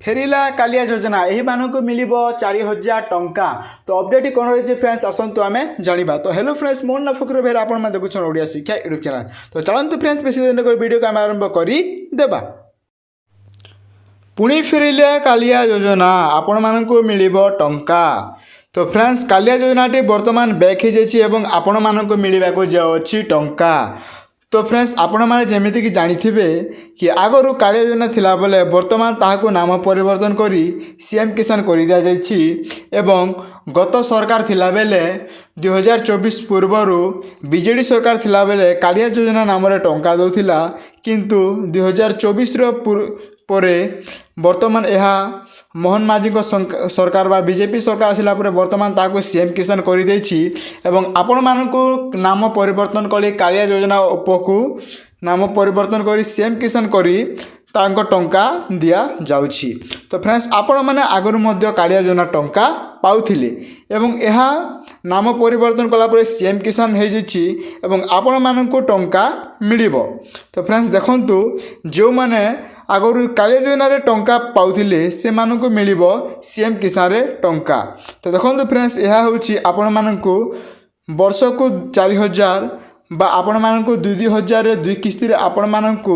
फेरिला कालिया योजना यही मानक मिल 4000 टंका। तो अपडेट कौन रही फ्रेंड्स आसतु आम जाना। तो हेलो फ्रेंड्स मोर ना फकर भेर आप देखुन ओडिया शिक्षा यूट्यूब चैनल। तो चलते फ्रेंड्स बेसी दिन वीडियो को आम आरंभ करदेवा। पुणी फेरिला कालिया योजना आपण मानक मिल टंका। तो फ्रेंड्स कालिया योजना बर्तमान बैक हो आपण मानक मिलवा जाऊँगी टंका। तो फ्रेंड्स आपण मैंने जमीती कि जाथे कि आगु कालिया योजना थिला बेले बर्तमान ताहाको नाम परिवर्तन करी सीएम किसान कर दिया जाइछि। एवं गत सरकार थिला बेले 2024 पूर्वर बीजेडी सरकार थिला बेले कालिया योजना नाम टंका दौथिला, किंतु 2024 परे बर्तमान यह मोहन माझी सरकार बा बीजेपी सरकार आसिला परे बर्तमान ताको सीएम किसान कर देछि। एवं आपण मानकु नाम परिवर्तन कले कालिया योजना उपकु नाम परिवर्तन करी सीएम किसान करी तांको टंका दिया जाउछि। तो फ्रेंड्स आपण माने आगरु मध्य कालिया योजना टंका पाउथिले एवं यह नाम परिवर्तन कला परे सीएम किसान हो जाइछि एवं आपण मानकु टंका मिलिबो। तो फ्रेंड्स देखंतु जो माने आगरु कालिया योजना रे टंका पाउथिले से मानकु मिलिबो सीएम किसान रे टंका। तो देखंतु फ्रेंड्स यह होछि आपण मानकु वर्ष को 4000 बा आपण मानकु 2000 रे 2 किस्ती रे आपण मानकु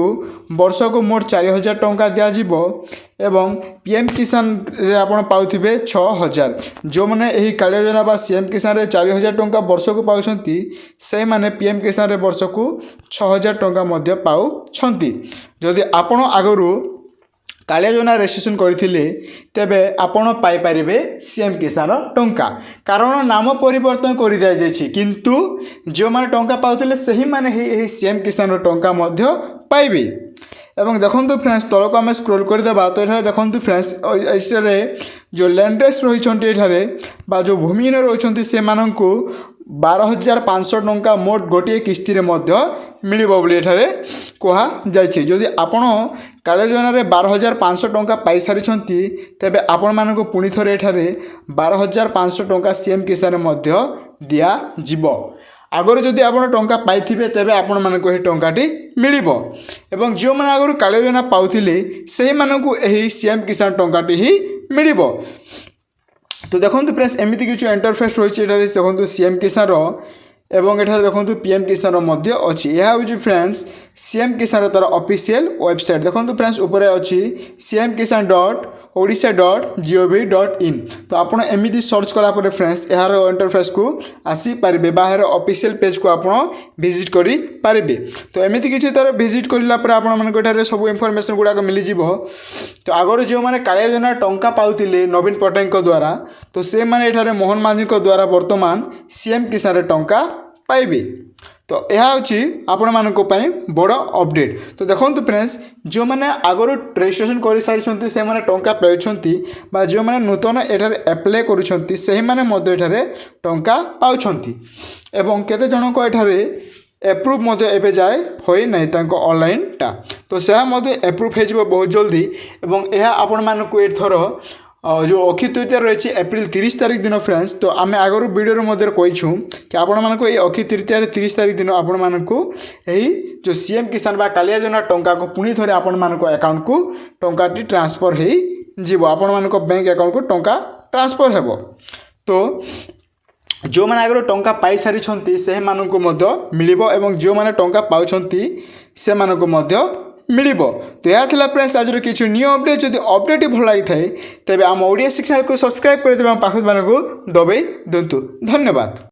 वर्ष को मोट 4000 टंका दिया जिवो एवं पीएम किसान रे आपण पाउथिबे 6000। जो माने एही कालिया योजना बा सीएम किसान रे 4000 टंका वर्ष को पाउछंती से माने पीएम किसान रे वर्ष को 6000 टंका मध्य पाउछंती। जदि आपण आगरु कालिया योजना रेजिस्ट्रेशन करथिले तेबे आपण पाई परिबे सीएम किसान टंका, कारण नाम परिवर्तन कर दिया जाइछि। किंतु जो माने टंका पाउथिले सही माने ही सीएम किसान टंका मध्य पाइबे। एवं देखंतु फ्रेंड्स तलक आम स्क्रोल करदेबा। तो ये देखंतु फ्रेंड्स एठारे जो लैंडरेस रही एठारे बा जो भूमिहीन रही से मानकु 12500 टंका मोट गोटे किस्ती रे मध्य मिलिबो बोली एठारे कहा जाइछि। जदि आपण कालिया योजना रे 12500 टंका पाई सारिछंती तेबे आपण मानकु पुणी थरे एठारे 12500 टंका सीएम किसान रे मध्य दिया जिवो। आगर जदि आपण टंका पाइथिबे तेबे आपण मानकु एही टंकाटी मिलिबो एवं जो माने आगर कालिया योजना पाउथिले सेही मानकु एही सीएम किसान टंकाटी ही मिलिबो। तो देखंतु फ्रेंड्स एमिति किछु इंटरफेस रही एठारे देखंतु सीएम किसान रो एवं एठारे देखंतु पीएम किसान रो मध्य अछि। यह होछि फ्रेंड्स सीएम किसान रो तार ऑफिशियल वेबसाइट। देखंतु फ्रेंड्स ऊपर अछि cmkisan.odisha.gov.in। तो आपण एमिति सर्च कला पर फ्रेंड्स यार इंटरफेस को आसी पारिबे बाहर ऑफिशियल पेज को आपण विजिट करि पारिबे। तो एमिति किछि तार विजिट करला पर आपण मन कोठारे सब इंफॉर्मेशन गुडा को मिलि जिवो। तो आगर जो माने कालिया योजना टंका पाउतिले नवीन पटनायक को द्वारा, तो से माने एठारे मोहन माझी को द्वारा वर्तमान सीएम किसान रे टंका पाइबे। तो यह हूँ आपण मानक बड़ अपडेट। तो देखो फ्रेंड्स जो मैंने आगर रजिस्ट्रेशन कर सारी से मैंने टंका पाउछंती बा जो मैंने नूतन एठारे अप्लाई करुछंती सही माने मध्य एठारे टंका पाउछंती एवं केते जनक एठारे एप्रूव मध्य एबे जाए होई नहीं तांको ऑनलाइन टा। तो से मध्य एप्रूव हो जिवो बहुत जल्दी एवं यह आपण मानक एथर जो अक्षय तृतीया रही एप्रिल 30 तारिख दिन फ्रेंड्स। तो आम आगर वीडियो मध्य कहीछूँ कि आपण मानक ये अक्षय तृतीया 30 तारिख दिन आपण मानक यही जो सीएम किसान बा कालिया योजना टंका को पुणी थरे आपण मानक अकाउंट को टंकाटी ट्रांसफर हो जीवो आपण मानक बैंक अकाउंट को टंका ट्रांसफर हेबो। तो जो मैंने आगर टंका पाई सारी से मानक मध्य मिलिबो एवं जो मैंने टंका पाउछंती से मानक मध्य मिलिबो। तो यह थिला फ्रेंड्स आज किछु न्यू अपडेट। जदि अपडेट भल लागि थाए तेबे आम ओडिया शिक्षा को सब्सक्राइब कर देबा पाखत मानक दबाई दंतु। धन्यवाद।